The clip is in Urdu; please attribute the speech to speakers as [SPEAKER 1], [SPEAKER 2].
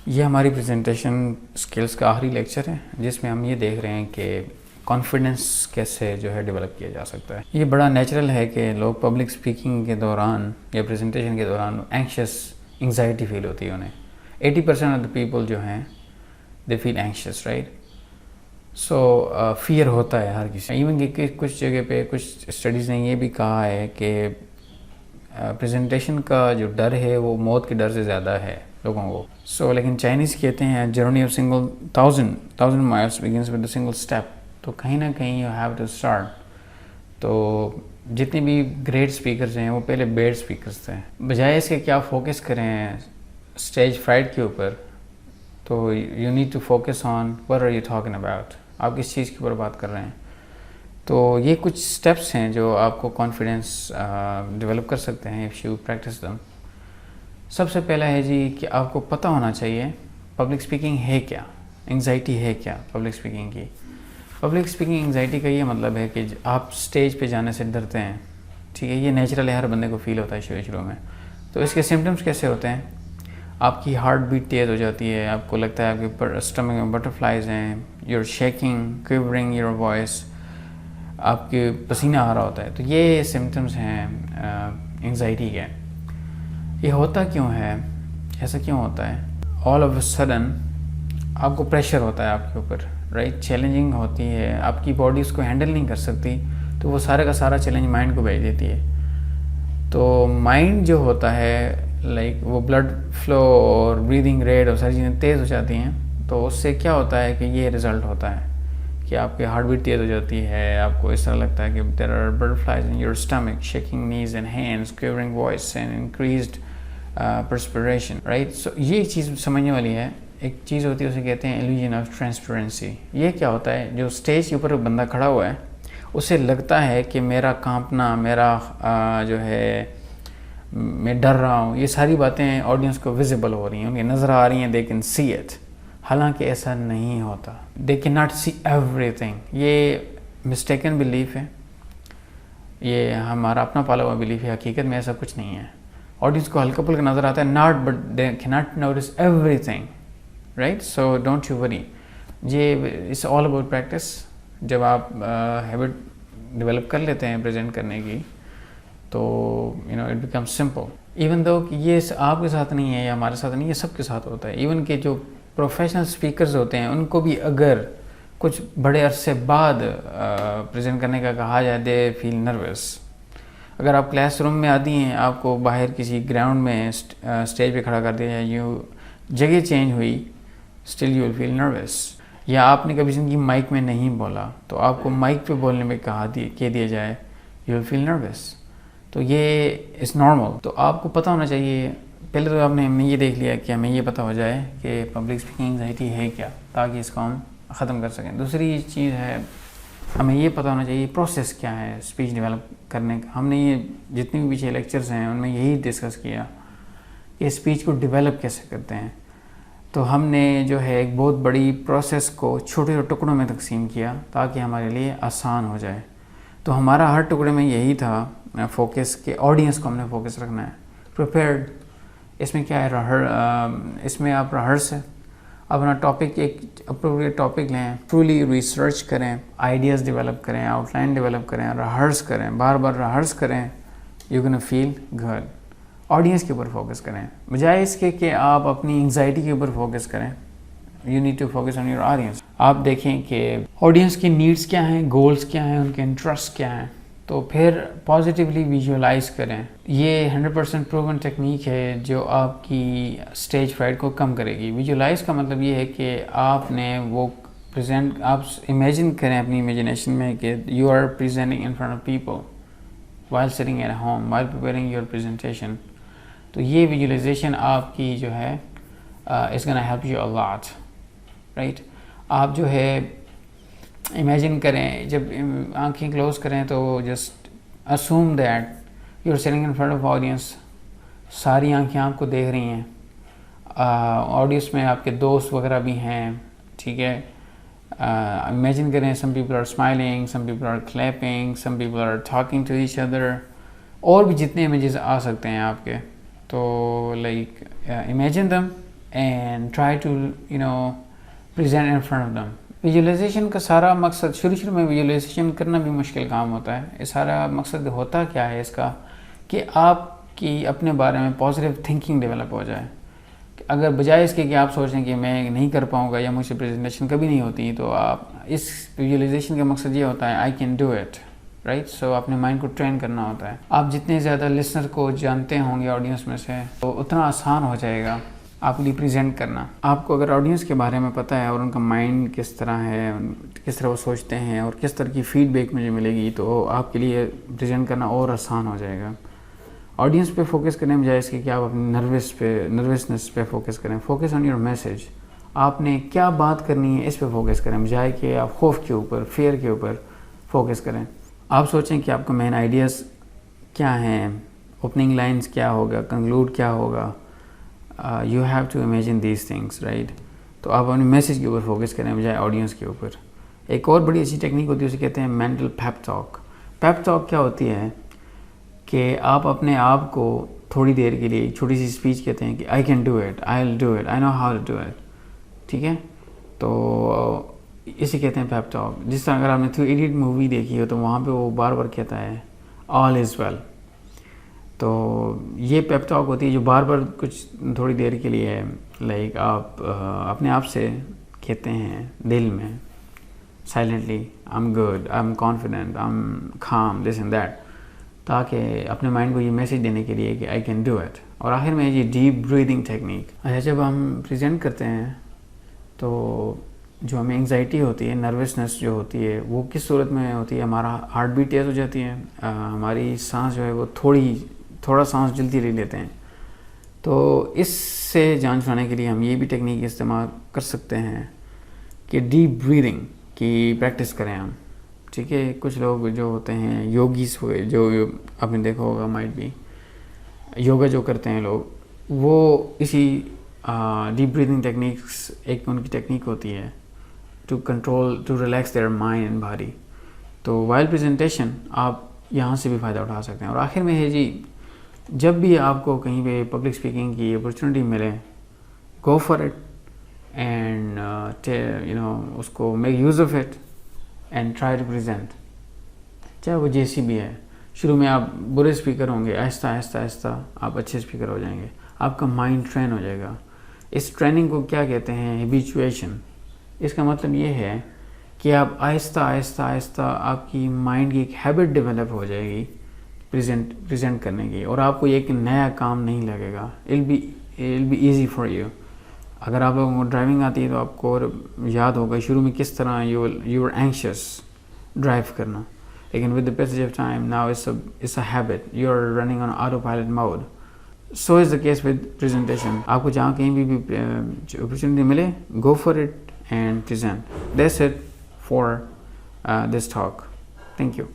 [SPEAKER 1] یہ ہماری پریزنٹیشن سکلز کا آخری لیکچر ہے جس میں ہم یہ دیکھ رہے ہیں کہ کانفیڈنس کیسے جو ہے ڈیولپ کیا جا سکتا ہے. یہ بڑا نیچرل ہے کہ لوگ پبلک اسپیکنگ کے دوران یا پریزنٹیشن کے دوران انگزائٹی فیل ہوتی ہے انہیں. 80% آف دا پیپل جو ہیں دے فیل اینکشیس رائٹ. سو فیئر ہوتا ہے ہر کسی. ایون کہ کچھ جگہ پہ کچھ اسٹڈیز نے یہ بھی کہا ہے کہ پریزنٹیشن کا جو ڈر ہے وہ موت کے ڈر سے زیادہ ہے لوگوں کو. سو لیکن چائنیز کہتے ہیں journey of single thousand miles begins with a single step. تو کہیں نہ کہیں یو ہیو ٹو اسٹارٹ. تو جتنے بھی گریٹ اسپیکرز ہیں وہ پہلے بیڈ اسپیکرز تھے. بجائے اس کے کیا فوکس کریں اسٹیج فرائٹ کے اوپر, تو you need to focus on what are you talking about. آپ کس چیز کے اوپر بات کر رہے ہیں. تو یہ کچھ اسٹیپس ہیں جو آپ کو کانفیڈنس ڈیولپ کر سکتے ہیں اف یو پریکٹس دم. سب سے پہلا ہے جی کہ آپ کو پتہ ہونا چاہیے پبلک اسپیکنگ ہے کیا, انگزائٹی ہے کیا پبلک اسپیکنگ کی. پبلک اسپیکنگ انگزائٹی کا یہ مطلب ہے کہ آپ اسٹیج پہ جانے سے ڈرتے ہیں. ٹھیک ہے, یہ نیچرل ہے, ہر بندے کو فیل ہوتا ہے شروع میں. تو اس کے سمٹمس کیسے ہوتے ہیں؟ آپ کی ہارٹ بیٹ تیز ہو جاتی ہے, آپ کو لگتا ہے آپ کے اسٹمک میں بٹر فلائز ہیں, یور شیکنگ کویورنگ یور وائس, آپ کے پسینہ آ رہا ہوتا ہے. تو یہ سمٹمس ہیں انگزائٹی کے. یہ ہوتا کیوں ہے, ایسا کیوں ہوتا ہے؟ آل آف اے سڈن آپ کو پریشر ہوتا ہے آپ کے اوپر رائٹ. چیلنجنگ ہوتی ہے, آپ کی باڈی اس کو ہینڈل نہیں کر سکتی, تو وہ سارے کا سارا چیلنج مائنڈ کو بھیج دیتی ہے. تو مائنڈ جو ہوتا ہے لائک وہ بلڈ فلو اور بریدنگ ریٹ اور ساری چیزیں تیز ہو جاتی ہیں. تو اس سے کیا ہوتا ہے کہ یہ رزلٹ ہوتا ہے کہ آپ کی ہارٹ بیٹ تیز ہو جاتی ہے, آپ کو اس طرح لگتا ہے کہ there are butterflies in your stomach, shaking knees and hands, quivering voice and increased perspiration right. So یہ چیز سمجھنے والی ہے. ایک چیز ہوتی ہے اسے کہتے ہیں ایلیوژن آف ٹرانسپیرنسی. یہ کیا ہوتا ہے, جو اسٹیج کے اوپر بندہ کھڑا ہوا ہے اسے لگتا ہے کہ میرا کانپنا, میرا جو ہے میں ڈر رہا ہوں, یہ ساری باتیں آڈینس کو ویزیبل ہو رہی ہیں, انہیں نظر آ رہی ہیں, دے کین سی اٹ. حالانکہ ایسا نہیں ہوتا. دے can not C every thing. یہ مسٹیکن بلیف ہے, یہ ہمارا اپنا پالا ہوا بلیف ہے. حقیقت میں ایسا کچھ نہیں ہے. آڈینس کو ہلکا پھلکا نظر آتا ہے, not but they can not notice everything right. So don't you worry. یہ اٹس آل اباؤٹ پریکٹس. جب آپ ہیبٹ ڈیولپ کر لیتے ہیں پریزنٹ کرنے کی, تو it become simple. Even though کہ یہ آپ کے ساتھ نہیں ہے یا ہمارے ساتھ نہیں, یہ سب کے ساتھ ہوتا ہے. ایون کہ جو پروفیشنل اسپیکرز ہوتے ہیں ان کو بھی اگر کچھ بڑے عرصے بعد پریزنٹ کرنے کا کہا جائے, دے فیل نروس. اگر آپ کلاس روم میں آتی ہیں, آپ کو باہر کسی گراؤنڈ میں اسٹیج پہ کھڑا کر دیا جائے, یوں جگہ چینج ہوئی, still you will feel nervous. یا آپ نے کبھی زندگی مائک میں نہیں بولا, تو آپ کو مائک پہ بولنے میں کہہ دیا جائے, یو ول فیل نروس. تو یہ از نارمل. تو آپ کو پتہ ہونا چاہیے, پہلے تو ہم نے یہ دیکھ لیا کہ ہمیں یہ پتہ ہو جائے کہ پبلک اسپیکنگ انگزائٹی ہے کیا, تاکہ اس کو ہم ختم کر سکیں. دوسری چیز ہے ہمیں یہ پتہ ہونا چاہیے پروسیس کیا ہے اسپیچ ڈیولپ کرنے کا. ہم نے یہ جتنے بھی پیچھے لیکچرز ہیں ان میں یہی ڈسکس کیا کہ اسپیچ کو ڈیولپ کیسے کرتے ہیں. تو ہم نے جو ہے ایک بہت بڑی پروسیس کو چھوٹے ٹکڑوں میں تقسیم کیا تاکہ ہمارے لیے آسان ہو جائے. تو ہمارا ہر ٹکڑے میں یہی تھا فوکس کہ آڈینس کو ہم نے فوکس رکھنا ہے. پریپیئرڈ, اس میں کیا ہے, اس میں آپ ریہرس ہے, اپنا ٹاپک ایک اپروپریٹ ٹاپک لیں, ٹرولی ریسرچ کریں, آئیڈیاز ڈیولپ کریں, آؤٹ لائن ڈیولپ کریں, ریہرس کریں, بار بار ریہرس کریں, you gonna feel good. Audience کے اوپر فوکس کریں بجائے اس کے کہ آپ اپنی انگزائٹی کے اوپر فوکس کریں. You need to focus on your audience. آپ دیکھیں کہ آڈینس کی نیڈس کیا ہیں, گولز کیا ہیں, ان کے انٹرسٹ کیا ہیں, تو پھر پازیٹیولی ویژولائز کریں. یہ 100% پروون ٹیکنیک ہے جو آپ کی اسٹیج فرائٹ کو کم کرے گی. ویژولائز کا مطلب یہ ہے کہ آپ نے وہ پریزنٹ, آپ امیجن کریں اپنی امیجنیشن میں کہ you are presenting in front of people while sitting at home while preparing your presentation. تو یہ ویژولائزیشن آپ کی جو ہے is gonna help you a lot right. آپ جو ہے امیجن کریں, جب آنکھیں کلوز کریں تو just assume that you are sitting in front of audience. ساری آنکھیں آپ کو دیکھ رہی ہیں, آڈینس میں آپ کے دوست وغیرہ بھی ہیں, ٹھیک ہے. امیجن کریں some people are smiling, some people are clapping, some people are talking to each other, اور بھی جتنے امیجز آ سکتے ہیں آپ کے. تو like imagine them and try to present in front of them. Visualisation کا سارا مقصد شروع میں ویژولائزیشن کرنا بھی مشکل کام ہوتا ہے. یہ سارا مقصد ہوتا کیا ہے اس کا کہ آپ کی اپنے بارے میں پازیٹیو تھنکنگ ڈیولپ ہو جائے. اگر بجائے اس کے کہ آپ سوچیں کہ میں نہیں کر پاؤں گا یا مجھ سے پریزنٹیشن کبھی نہیں ہوتی, تو آپ اس ویژولائزیشن کا مقصد یہ ہوتا ہے I can do it, right. So اپنے مائنڈ کو ٹرین کرنا ہوتا ہے. آپ جتنے زیادہ لسنر کو جانتے ہوں گے آڈینس میں سے, تو اتنا آسان ہو جائے گا آپ کے لیے پریزنٹ کرنا. آپ کو اگر آڈینس کے بارے میں پتہ ہے اور ان کا مائنڈ کس طرح ہے, کس طرح وہ سوچتے ہیں اور کس طرح کی فیڈ بیک مجھے ملے گی, تو آپ کے لیے پریزنٹ کرنا اور آسان ہو جائے گا. آڈینس پہ فوکس کرنے بجائے اس کے کہ آپ اپنی نروسنس پہ فوکس کریں. Focus on your message. آپ نے کیا بات کرنی ہے اس پہ فوکس کریں, بجائے کہ آپ خوف کے اوپر, فیئر کے اوپر فوکس کریں. آپ سوچیں کہ آپ کا مین آئیڈیاز کیا ہیں, اوپننگ لائنز کیا ہوگا, کنکلوڈ کیا ہوگا. You have to imagine these things, right. تو آپ اپنے میسیج کے اوپر فوکس کریں بجائے آڈینس کے اوپر. ایک اور بڑی اچھی ٹیکنیک ہوتی ہے, اسے کہتے ہیں mental pep talk. Pep talk کیا ہوتی ہے کہ آپ اپنے آپ کو تھوڑی دیر کے لیے ایک چھوٹی سی اسپیچ کہتے ہیں کہ I can do it, I will do it, I know how to do it. ٹھیک ہے, تو اسے کہتے ہیں پیپ ٹاک. جس طرح اگر آپ نے 3 ایڈیٹ مووی دیکھی ہو تو وہاں پہ وہ بار بار کہتا ہے آل از ویل. تو یہ پیپ ٹاک ہوتی ہے جو بار بار کچھ تھوڑی دیر کے لیے لائک آپ اپنے آپ سے کہتے ہیں دل میں silently, I am good, I am confident, I am calm, this and that, تاکہ اپنے مائنڈ کو یہ میسیج دینے کے لیے کہ آئی کین ڈو اٹ. اور آخر میں یہ ڈیپ بریدنگ ٹیکنیک. اچھا, جب ہم پریزنٹ کرتے ہیں تو جو ہمیں انگزائٹی ہوتی ہے, نروسنس جو ہوتی ہے, وہ کس صورت میں ہوتی ہے؟ ہمارا ہارٹ بیٹ تیز ہو جاتی ہے, ہماری سانس جو ہے وہ تھوڑا سانس جلدی لے لیتے ہیں. تو اس سے جان چھڑانے کے لیے ہم یہ بھی ٹیکنیک استعمال کر سکتے ہیں کہ ڈیپ بریدنگ کی پریکٹس کریں ہم. ٹھیک ہے, کچھ لوگ جو ہوتے ہیں یوگیز ہوئے, جو آپ نے دیکھا ہوگا مائٹ بھی, یوگا جو کرتے ہیں لوگ, وہ اسی ڈیپ بریدنگ ٹیکنیکس ایک ان کی ٹیکنیک ہوتی ہے to relax their mind and body. تو وائل پریزنٹیشن آپ یہاں سے بھی فائدہ اٹھا سکتے ہیں. اور آخر میں ہے جی, جب بھی آپ کو کہیں پہ پبلک اسپیکنگ کی اپرچونیٹی ملے, گو فار اٹ اینڈ اس کو make use of it and try to present. چاہے وہ جیسی بھی ہے. شروع میں آپ برے اسپیکر ہوں گے, آہستہ آہستہ آہستہ آپ اچھے اسپیکر ہو جائیں گے, آپ کا مائنڈ ٹرین ہو جائے گا. اس ٹریننگ کو کیا کہتے ہیں؟ ہیبیچویشن. اس کا مطلب یہ ہے کہ آپ آہستہ آہستہ آہستہ آپ کی مائنڈ کی ایک ہیبٹ ڈیولپ ہو جائے گی پریزنٹ کرنے کی, اور آپ کو ایک نیا کام نہیں لگے گا. it'll be easy for you. اگر آپ لوگوں کو ڈرائیونگ آتی ہے تو آپ کو یاد ہوگا شروع میں کس طرح you were anxious ڈرائیو کرنا, لیکن with the passage of time now it's a habit. you're running on autopilot mode. So is the case with presentation. آپ کو جہاں کہیں بھی opportunity ملے, go for it and present. That's it for this talk. Thank you.